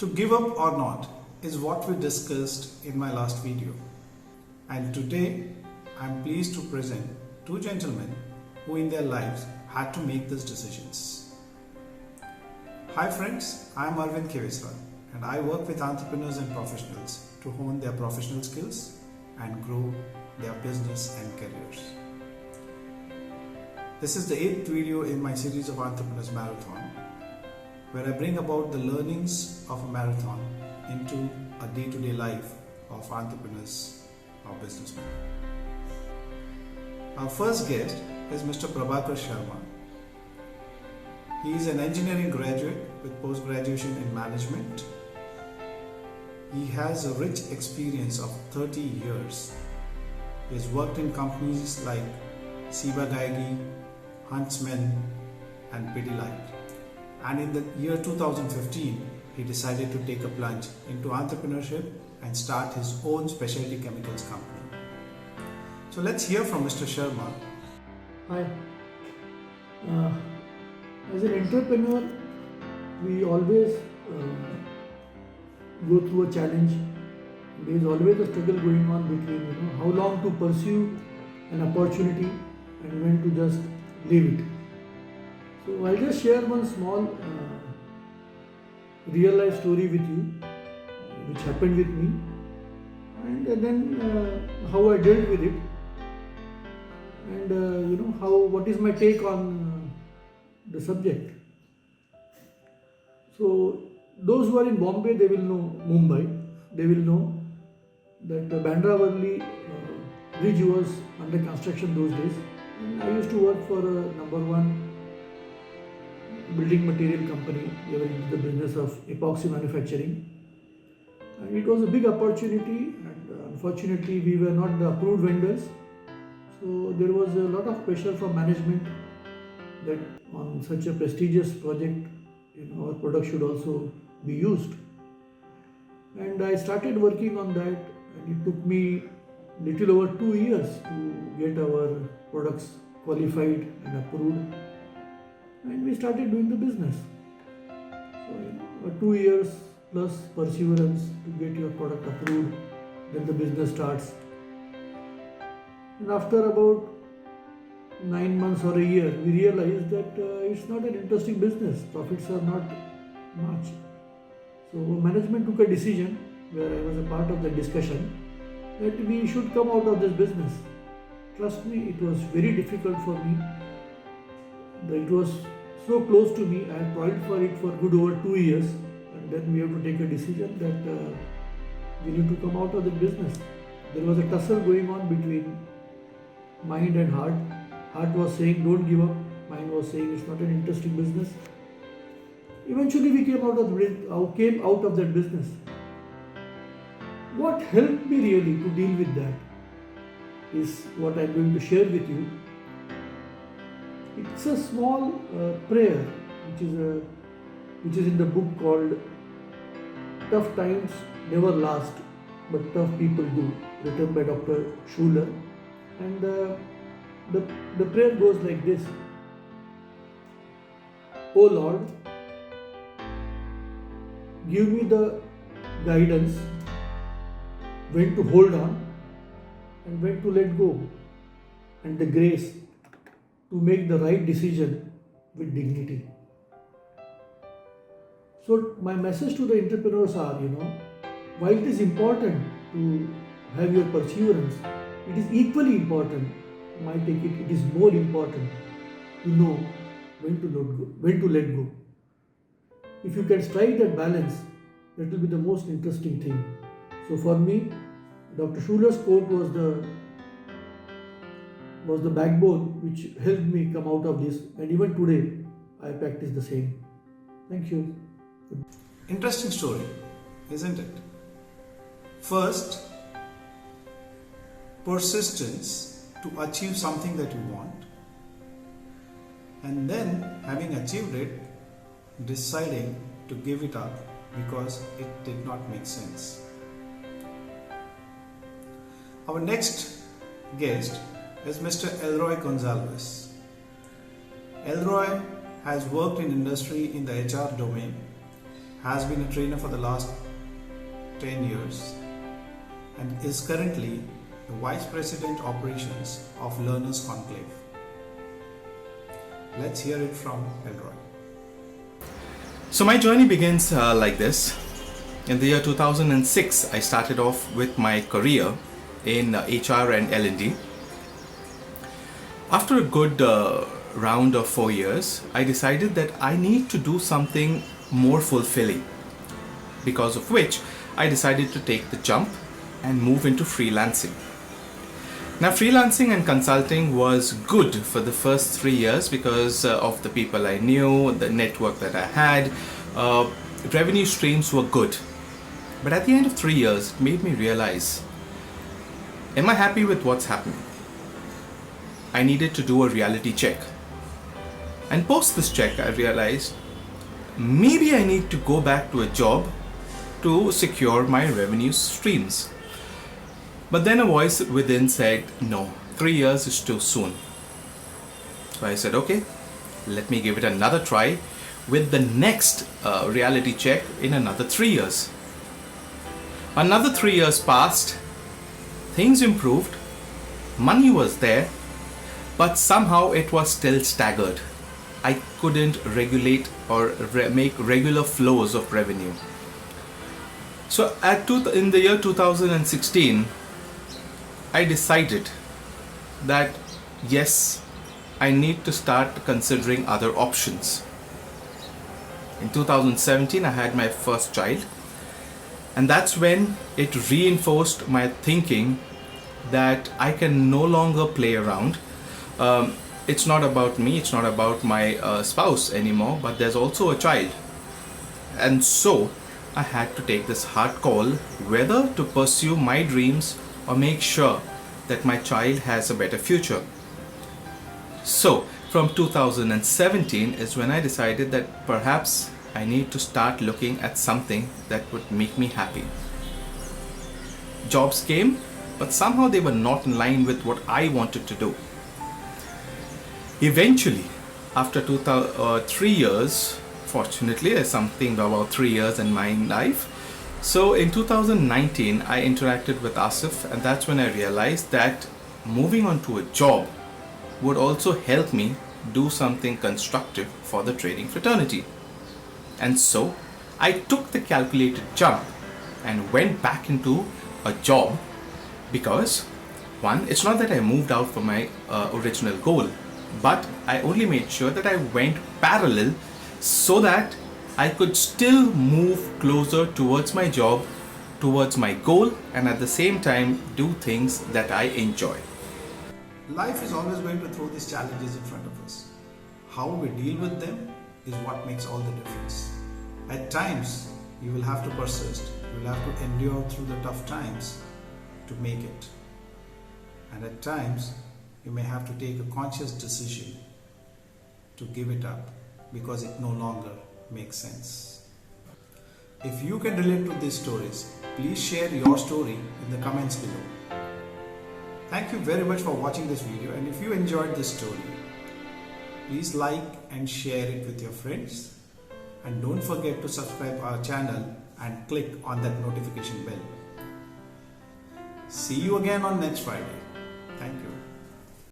To give up or not is what we discussed in my last video. And today I am pleased to present two gentlemen who in their lives had to make these decisions. Hi friends, I am Arvind Khinvesra and I work with entrepreneurs and professionals to hone their professional skills and grow their business and careers. This is the 8th video in my series of Entrepreneurs Marathon, where I bring about the learnings of a marathon into a day-to-day life of entrepreneurs or businessmen. Our first guest is Mr. Prabhakar Sharma. He is an engineering graduate with post-graduation in management. He has a rich experience of 30 years. He has worked in companies like Ciba Geigy, Huntsman and Pidilite. And in the year 2015, he decided to take a plunge into entrepreneurship and start his own specialty chemicals company. So let's hear from Mr. Sharma. Hi. As an entrepreneur, we always go through a challenge. There is always a struggle going on between how long to pursue an opportunity and when to just leave it. So I'll just share one small real life story with you, which happened with me, and then how I dealt with it, and what is my take on the subject. So those who are in Bombay, they will know Mumbai. They will know that Bandra Worli bridge was under construction those days. And I used to work for a number one building material company. They were in the business of epoxy manufacturing. And it was a big opportunity, and unfortunately we were not the approved vendors. So there was a lot of pressure from management that on such a prestigious project, our product should also be used. And I started working on that, and it took me little over 2 years to get our products qualified and approved, and we started doing the business. So 2 years plus perseverance to get your product approved, then the business starts. And after about 9 months or a year, we realized that it's not an interesting business. Profits are not much. So management took a decision, where I was a part of the discussion, that we should come out of this business. Trust me, it was very difficult for me. It was so close to me. I had toiled for it for good over 2 years, and then we have to take a decision that we need to come out of the business. There was a tussle going on between mind and heart. Heart was saying don't give up. Mind was saying it's not an interesting business. Eventually we came out of that business. What helped me really to deal with that is what I'm going to share with you. It's a small prayer which is in the book called Tough Times Never Last, but Tough People Do, written by Dr. Schuller. And the prayer goes like this: O Lord, give me the guidance when to hold on and when to let go, and the grace to make the right decision with dignity. So my message to the entrepreneurs are, while it is important to have your perseverance, it is equally important, it is more important to know when to let go. If you can strike that balance, that will be the most interesting thing. So for me, Dr. Schuller's quote was the backbone which helped me come out of this, and even today I practice the same. Thank you. Interesting story, isn't it? First, persistence to achieve something that you want, and then having achieved it, deciding to give it up because it did not make sense. Our next guest is Mr. Elroy Gonsalves. Elroy has worked in industry in the HR domain, has been a trainer for the last 10 years and is currently the Vice President Operations of Learners Conclave. Let's hear it from Elroy. So my journey begins like this. In the year 2006, I started off with my career in HR and L&D. After a good round of 4 years, I decided that I need to do something more fulfilling, because of which I decided to take the jump and move into freelancing. Now, freelancing and consulting was good for the first 3 years because of the people I knew, the network that I had, revenue streams were good. But at the end of 3 years, it made me realize, am I happy with what's happening? I needed to do a reality check. And post this check, I realized maybe I need to go back to a job to secure my revenue streams. But then a voice within said, no, 3 years is too soon. So I said, okay, let me give it another try with the next reality check in another 3 years. Another 3 years passed, things improved, money was there, but somehow it was still staggered. I couldn't regulate or make regular flows of revenue. So in the year 2016, I decided that yes, I need to start considering other options. In 2017, I had my first child, and that's when it reinforced my thinking that I can no longer play around. It's not about me, it's not about my spouse anymore, but there's also a child. And so I had to take this hard call whether to pursue my dreams or make sure that my child has a better future. So from 2017 is when I decided that perhaps I need to start looking at something that would make me happy. Jobs came, but somehow they were not in line with what I wanted to do. Eventually, after 3 years, fortunately, there's something about 3 years in my life. So in 2019, I interacted with Asif, and that's when I realized that moving on to a job would also help me do something constructive for the trading fraternity. And so I took the calculated jump and went back into a job because, one, it's not that I moved out from my original goal, but I only made sure that I went parallel so that I could still move closer towards my job, towards my goal, and at the same time do things that I enjoy. Life is always going to throw these challenges in front of us. How we deal with them is what makes all the difference. At times, you will have to persist. You will have to endure through the tough times to make it. And at times, you may have to take a conscious decision to give it up because it no longer makes sense. If you can relate to these stories, please share your story in the comments below. Thank you very much for watching this video, and if you enjoyed this story, please like and share it with your friends, and don't forget to subscribe our channel and click on that notification bell. See you again on next Friday. Thank you.